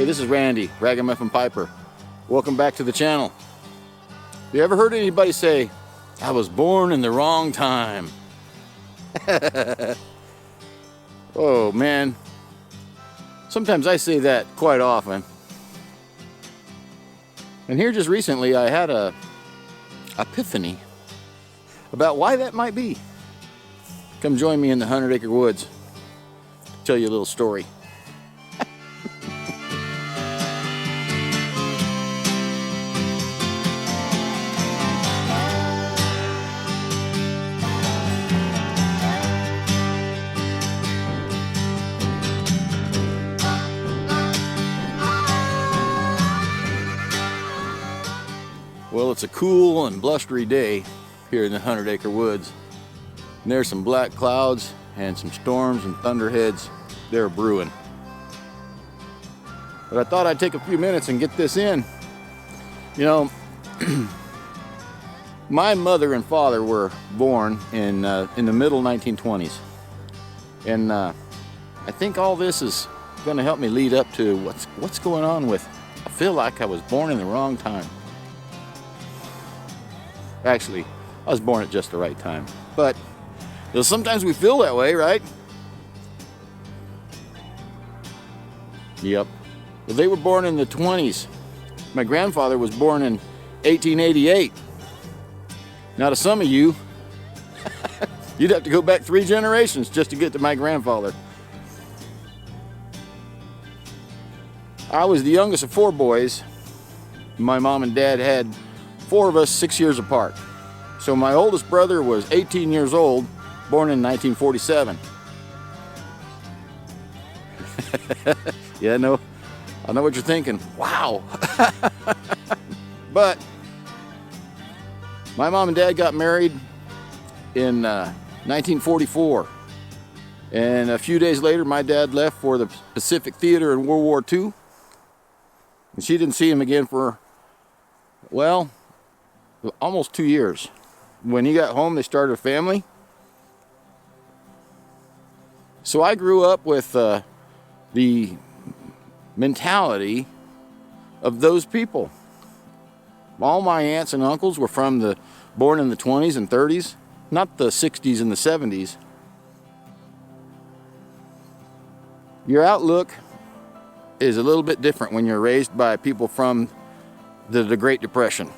Hey, this is Randy, Ragamuffinpiper. Welcome back to the channel. You ever heard anybody say, I was born in the wrong time? Oh man, sometimes I say that quite often. And here just recently I had a epiphany about why that might be. Come join me in the 100-acre woods. I'll tell you a little story. Well, it's a cool and blustery day here in the 100-acre woods. And there's some black clouds and some storms and thunderheads. They're brewing. But I thought I'd take a few minutes and get this in. You know, my mother and father were born in the middle 1920s. And I think all this is going to help me lead up to what's going on with, I feel like I was born in the wrong time. Actually, I was born at just the right time. But you know, sometimes we feel that way, right? Yep. Well, they were born in the 20s. My grandfather was born in 1888. Now to some of you, you'd have to go back 3 generations just to get to my grandfather. I was the youngest of 4 boys. My mom and dad had 4 of us 6 years apart. So my oldest brother was 18 years old, born in 1947. Yeah, I know what you're thinking. Wow. But my mom and dad got married in 1944. And a few days later, my dad left for the Pacific Theater in World War II. And she didn't see him again for, well, almost 2 years. When he got home, they started a family. So I grew up with the mentality of those people. All my aunts and uncles were born in the 20s and 30s, not the 60s and the 70s. Your outlook is a little bit different when you're raised by people from the Great Depression.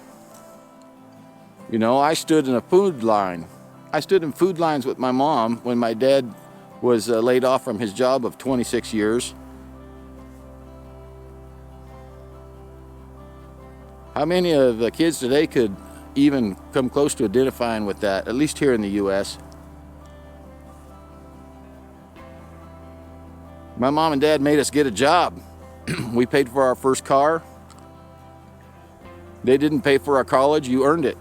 You know, I stood in a food line. I stood in food lines with my mom when my dad was laid off from his job of 26 years. How many of the kids today could even come close to identifying with that, at least here in the U.S.? My mom and dad made us get a job. We paid for our first car. They didn't pay for our college, you earned it.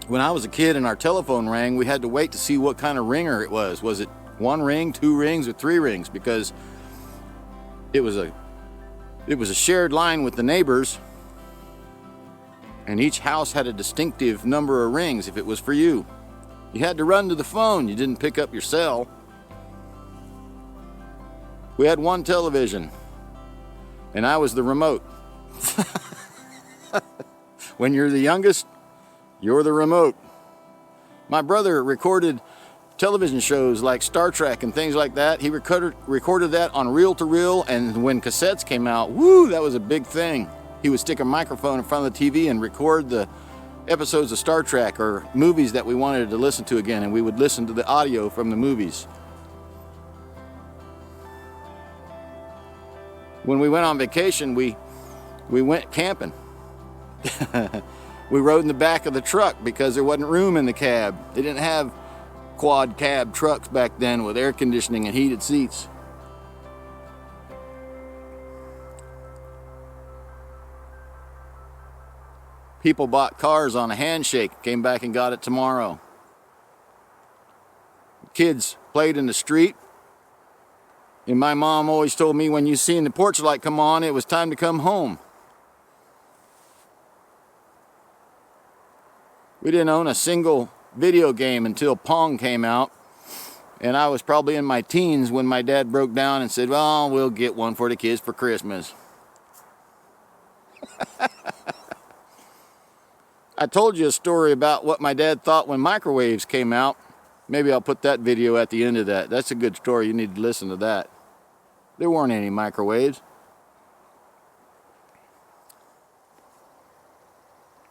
When I was a kid and our telephone rang, we had to wait to see what kind of ringer it was. Was it 1 ring, 2 rings, or 3 rings? Because it was a shared line with the neighbors, and each house had a distinctive number of rings if it was for you. You had to run to the phone. You didn't pick up your cell. We had 1 television, and I was the remote. When you're the youngest, you're the remote. My brother recorded television shows like Star Trek and things like that. He recorded that on reel-to-reel, and when cassettes came out, woo, that was a big thing. He would stick a microphone in front of the TV and record the episodes of Star Trek or movies that we wanted to listen to again, and we would listen to the audio from the movies. When we went on vacation, we went camping. We rode in the back of the truck because there wasn't room in the cab. They didn't have quad cab trucks back then with air conditioning and heated seats. People bought cars on a handshake, came back and got it tomorrow. Kids played in the street. And my mom always told me when you seen the porch light come on, it was time to come home. We didn't own a single video game until Pong came out. And I was probably in my teens when my dad broke down and said, well, we'll get one for the kids for Christmas. I told you a story about what my dad thought when microwaves came out. Maybe I'll put that video at the end of that. That's a good story. You need to listen to that. There weren't any microwaves.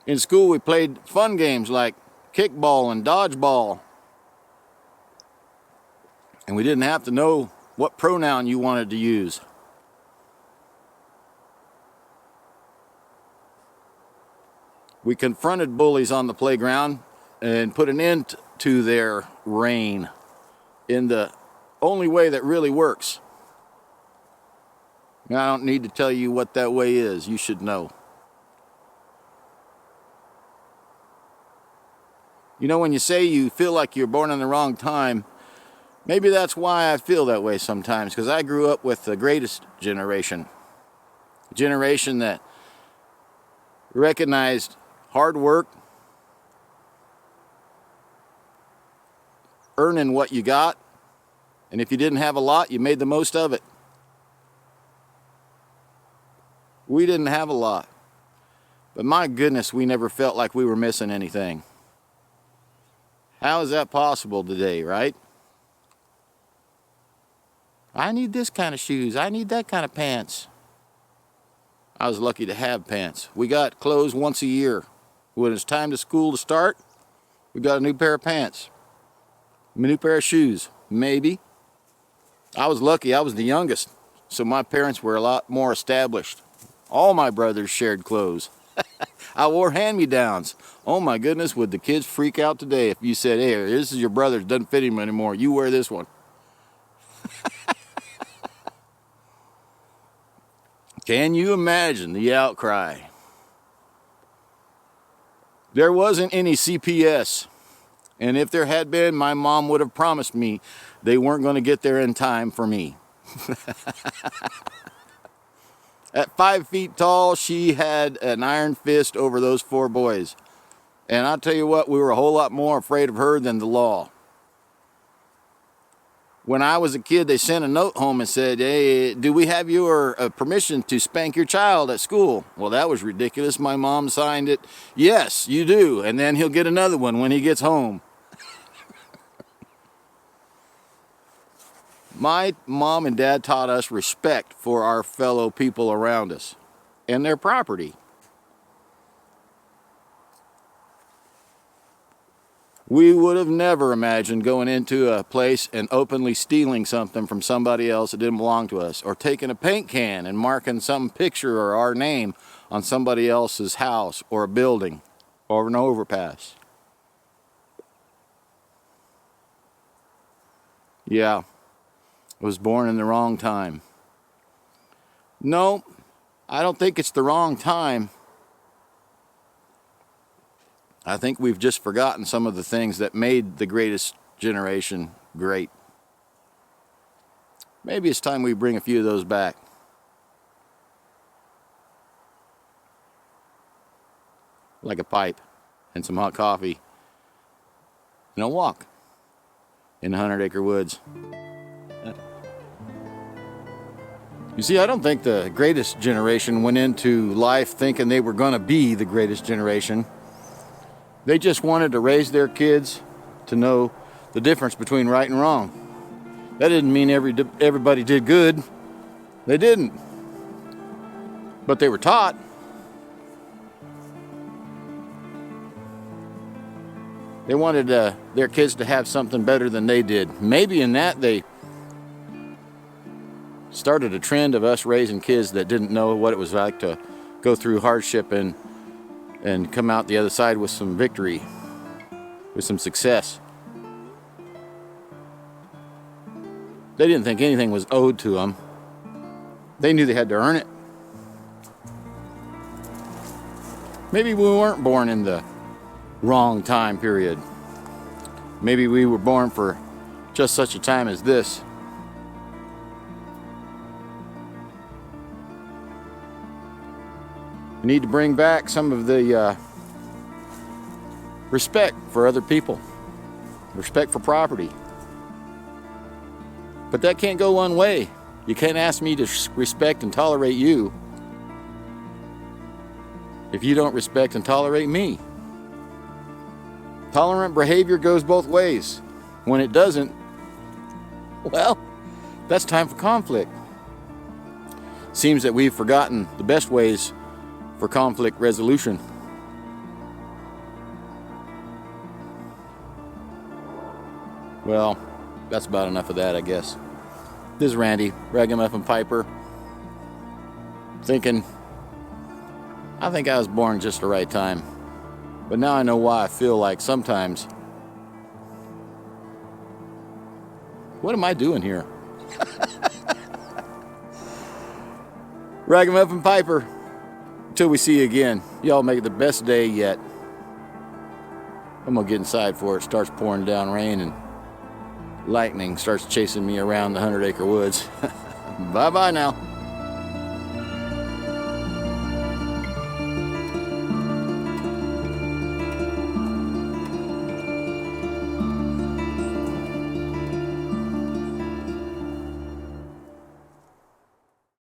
In school, we played fun games like kickball and dodgeball. And we didn't have to know what pronoun you wanted to use. We confronted bullies on the playground and put an end to their reign in the only way that really works. Now, I don't need to tell you what that way is. You should know. You know, when you say you feel like you're born in the wrong time, maybe that's why I feel that way sometimes, because I grew up with the greatest generation. A generation that recognized hard work, earning what you got, and if you didn't have a lot, you made the most of it. We didn't have a lot, but my goodness, we never felt like we were missing anything. How is that possible today, right? I need this kind of shoes. I need that kind of pants. I was lucky to have pants. We got clothes once a year. When it's time to school to start, we got a new pair of pants. A new pair of shoes, maybe. I was lucky. I was the youngest, so my parents were a lot more established. All my brothers shared clothes. I wore hand-me-downs. Oh my goodness, would the kids freak out today if you said, hey, this is your brother's, doesn't fit him anymore. You wear this one. Can you imagine the outcry? There wasn't any CPS. And if there had been, my mom would have promised me they weren't going to get there in time for me. At 5 feet tall, she had an iron fist over those 4 boys. And I'll tell you what, we were a whole lot more afraid of her than the law. When I was a kid, they sent a note home and said, hey, do we have your permission to spank your child at school? Well, that was ridiculous. My mom signed it. Yes, you do. And then he'll get another one when he gets home. My mom and dad taught us respect for our fellow people around us and their property. We would have never imagined going into a place and openly stealing something from somebody else that didn't belong to us, or taking a paint can and marking some picture or our name on somebody else's house or a building or an overpass. Yeah. Was born in the wrong time. No, I don't think it's the wrong time. I think we've just forgotten some of the things that made the greatest generation great. Maybe it's time we bring a few of those back. Like a pipe and some hot coffee and a walk in the 100-acre woods. You see, I don't think the greatest generation went into life thinking they were going to be the greatest generation. They just wanted to raise their kids to know the difference between right and wrong. That didn't mean everybody did good. They didn't. But they were taught. They wanted their kids to have something better than they did. Maybe in that they started a trend of us raising kids that didn't know what it was like to go through hardship and come out the other side with some victory, with some success. They didn't think anything was owed to them. They knew they had to earn it. Maybe we weren't born in the wrong time period. Maybe we were born for just such a time as this. We need to bring back some of the respect for other people, respect for property, But that can't go one way. You can't ask me to respect and tolerate you if you don't respect and tolerate me. Tolerant behavior goes both ways. When it doesn't, well, that's time for conflict. Seems that we've forgotten the best ways for conflict resolution. Well, that's about enough of that, I guess. This is Randy, ragamuffinpiper, thinking, I think I was born just the right time. But now I know why I feel like sometimes, what am I doing here? Ragamuffinpiper, until we see you again, y'all make it the best day yet. I'm gonna get inside before it starts pouring down rain and lightning starts chasing me around the 100-acre woods. Bye-bye now.